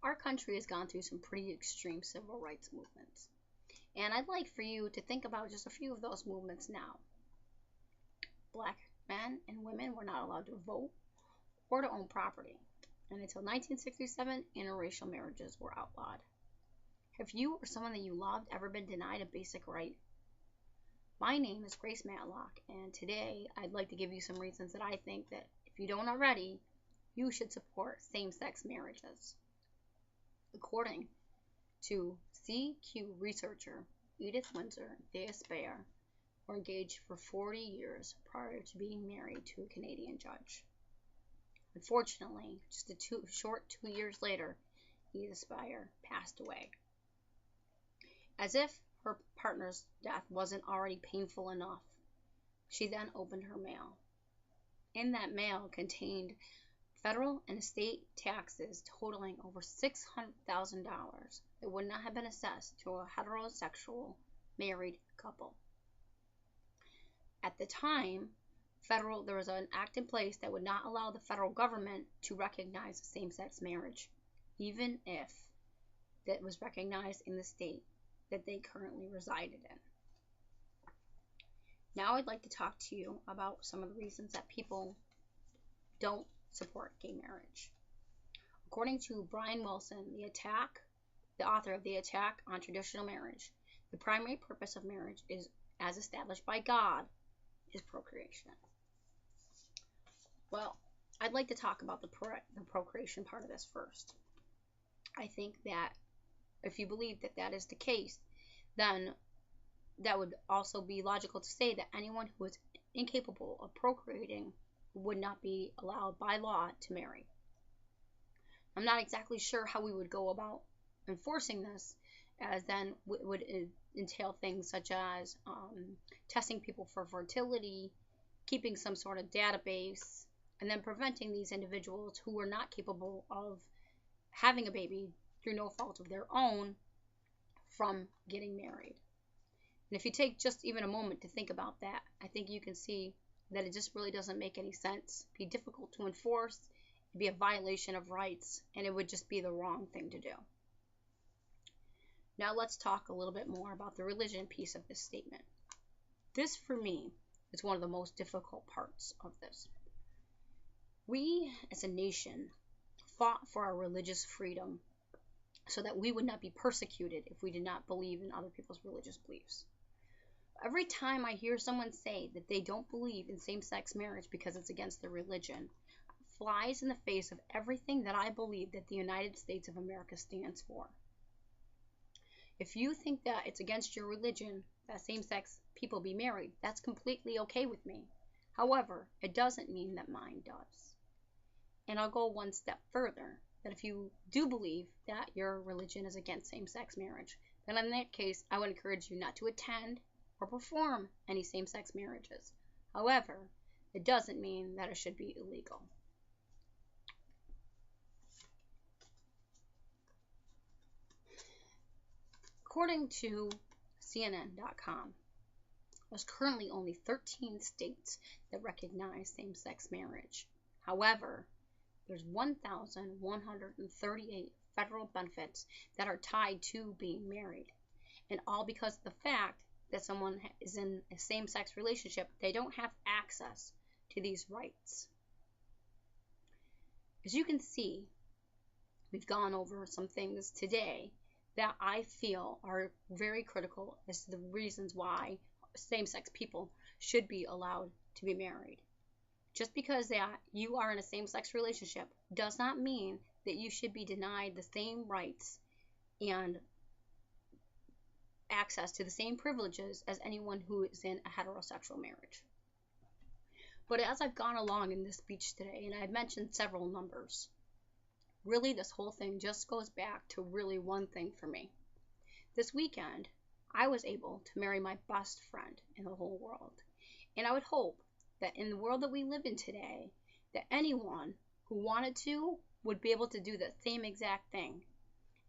our country has gone through some pretty extreme civil rights movements. And I'd like for you to think about just a few of those movements now. Black men and women were not allowed to vote or to own property. And until 1967, interracial marriages were outlawed. Have you or someone that you loved ever been denied a basic right? My name is Grace Matlock, and today I'd like to give you some reasons that I think that if you don't already, you should support same-sex marriages. According to CQ researcher Edith Windsor and Thea Speyer, were engaged for 40 years prior to being married to a Canadian judge. Unfortunately, just a short 2 years later, Edith Speyer passed away. As if her partner's death wasn't already painful enough, she then opened her mail. In that mail contained federal and state taxes totaling over $600,000 that would not have been assessed to a heterosexual married couple. At the time, there was an act in place that would not allow the federal government to recognize same-sex marriage, even if that was recognized in the state that they currently resided in. Now I'd like to talk to you about some of the reasons that people don't support gay marriage. According to Brian Wilson, the author of The Attack on Traditional Marriage, the primary purpose of marriage is, as established by God, is procreation. Well, I'd like to talk about the procreation part of this first. I think that if you believe that that is the case, then that would also be logical to say that anyone who is incapable of procreating would not be allowed by law to marry. I'm not exactly sure how we would go about enforcing this, as then would entail things such as testing people for fertility, keeping some sort of database, and then preventing these individuals who are not capable of having a baby through no fault of their own from getting married. And if you take just even a moment to think about that, I think you can see that it just really doesn't make any sense. It'd be difficult to enforce, it'd be a violation of rights, and it would just be the wrong thing to do. Now let's talk a little bit more about the religion piece of this statement. This, for me, is one of the most difficult parts of this. We, as a nation, fought for our religious freedom so that we would not be persecuted if we did not believe in other people's religious beliefs. Every time I hear someone say that they don't believe in same-sex marriage because it's against their religion, flies in the face of everything that I believe that the United States of America stands for. If you think that it's against your religion that same-sex people be married, that's completely okay with me. However, it doesn't mean that mine does. And I'll go one step further, that if you do believe that your religion is against same-sex marriage, then in that case, I would encourage you not to attend or perform any same-sex marriages. However, it doesn't mean that it should be illegal. According to CNN.com, there's currently only 13 states that recognize same-sex marriage. However, there's 1,138 federal benefits that are tied to being married. And all because of the fact that someone is in a same-sex relationship, they don't have access to these rights. As you can see, we've gone over some things today that I feel are very critical as to the reasons why same-sex people should be allowed to be married. Just because that you are in a same-sex relationship does not mean that you should be denied the same rights and access to the same privileges as anyone who is in a heterosexual marriage. But as I've gone along in this speech today, and I've mentioned several numbers, really this whole thing just goes back to really one thing for me. This weekend, I was able to marry my best friend in the whole world. And I would hope that in the world that we live in today, that anyone who wanted to would be able to do the same exact thing.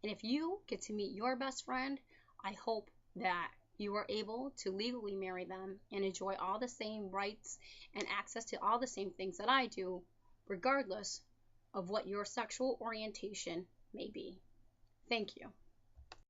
And if you get to meet your best friend, I hope that you are able to legally marry them and enjoy all the same rights and access to all the same things that I do, regardless of what your sexual orientation may be. Thank you.